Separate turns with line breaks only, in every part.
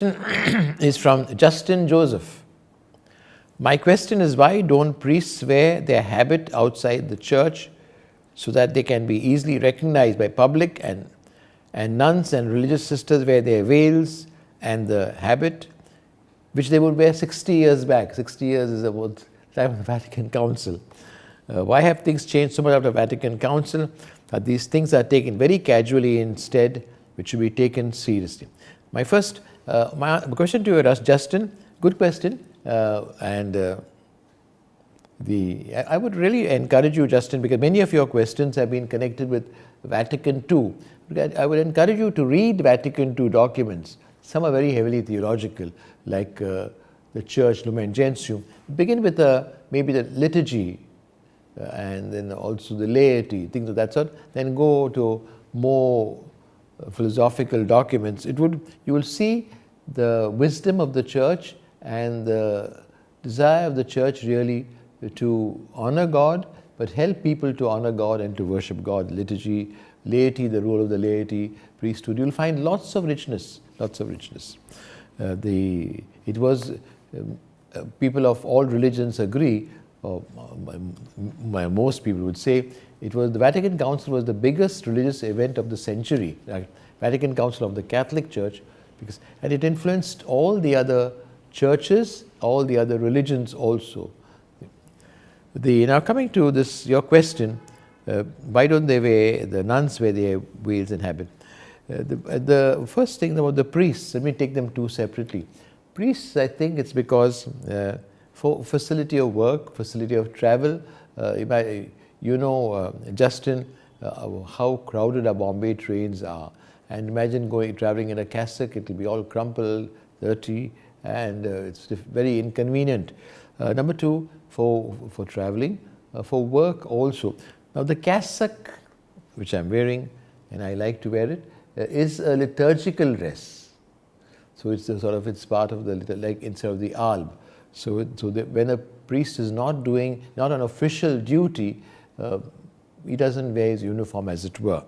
Is from Justin Joseph. My question is, why don't priests wear their habit outside the church so that they can be easily recognized by public, and nuns and religious sisters wear their veils and the habit which they would wear 60 years back. 60 years is about the time of the Vatican Council. Why have things changed so much after the Vatican Council? These things are taken very casually instead, which should be taken seriously. My question to you, Justin, good question, I would really encourage you, Justin, because many of your questions have been connected with Vatican II. I would encourage you to read Vatican II documents. Some are very heavily theological, like the Church Lumen Gentium. Begin with maybe the liturgy, and then also the laity, things of that sort. Then go to more philosophical documents. You will see the wisdom of the church and the desire of the church really to honor God, but help people to honor God and to worship God. Liturgy, laity, the role of the laity, priesthood. You'll find lots of richness, lots of richness. People of all religions agree, or most people would say, the Vatican Council was the biggest religious event of the century, right? Vatican Council of the Catholic Church, and it influenced all the other churches, all the other religions also. Now coming to your question, why don't the nuns wear their veils and habit? The first thing about the priests, let me take them two separately. Priests, I think it's because for facility of work, facility of travel, Justin, how crowded our Bombay trains are. And imagine traveling in a cassock, it will be all crumpled, dirty, and it's very inconvenient. Number two, for traveling, for work also. Now the cassock, which I'm wearing, and I like to wear it, is a liturgical dress. So it's part of like instead of the alb. So when a priest is not on official duty, he doesn't wear his uniform, as it were.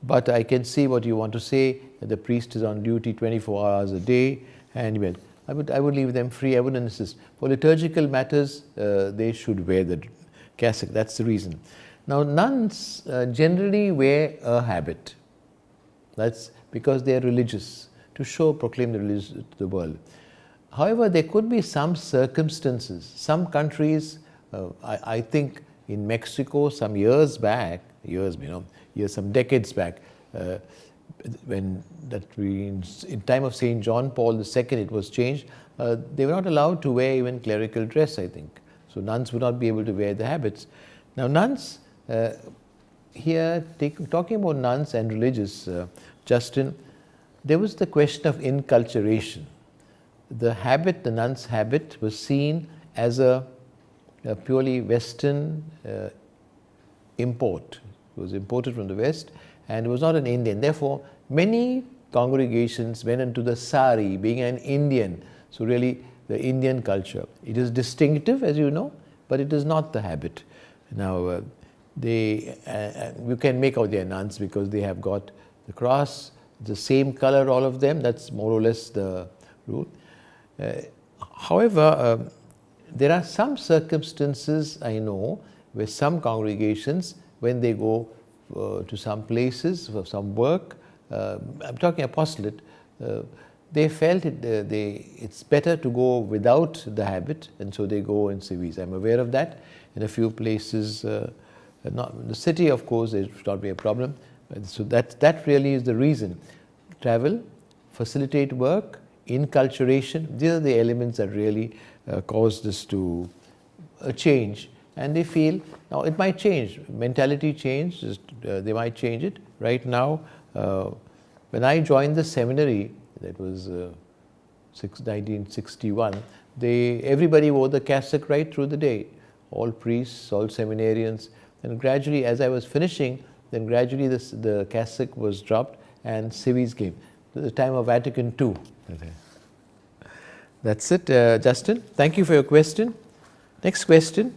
But I can see what you want to say, that the priest is on duty 24 hours a day, and I would leave them free. I wouldn't insist. For liturgical matters, they should wear the cassock. That's the reason. Now, nuns generally wear a habit. That's because they are religious, to proclaim the religion to the world. However, there could be some circumstances. Some countries, I think in Mexico, some decades back, in time of St. John Paul II, it was changed. They were not allowed to wear even clerical dress, I think. So nuns would not be able to wear the habits. Now nuns, talking about nuns and religious, Justin, there was the question of inculturation. The nuns' habit was seen as a purely Western import. It was imported from the West, and it was not an Indian. Therefore, many congregations went into the sari, being an Indian. So really, the Indian culture. It is distinctive, as you know, but it is not the habit. Now, you can make out their nuns because they have got the cross, the same color, all of them. That's more or less the rule. However, there are some circumstances, I know, where some congregations, when they go to some places for some work, I'm talking apostolate, they felt it's better to go without the habit, and so they go in civis. I'm aware of that. In a few places, not in the city, of course, there should not be a problem. So that really is the reason. Travel, facilitate work, inculturation, these are the elements that really cause this to change. And they feel, now it might change, mentality change, they might change it. Right now, when I joined the seminary, that was 1961, everybody wore the cassock right through the day. All priests, all seminarians. And gradually, as I was finishing, then gradually the cassock was dropped and civis came. The time of Vatican II. Okay. That's it, Justin. Thank you for your question. Next question.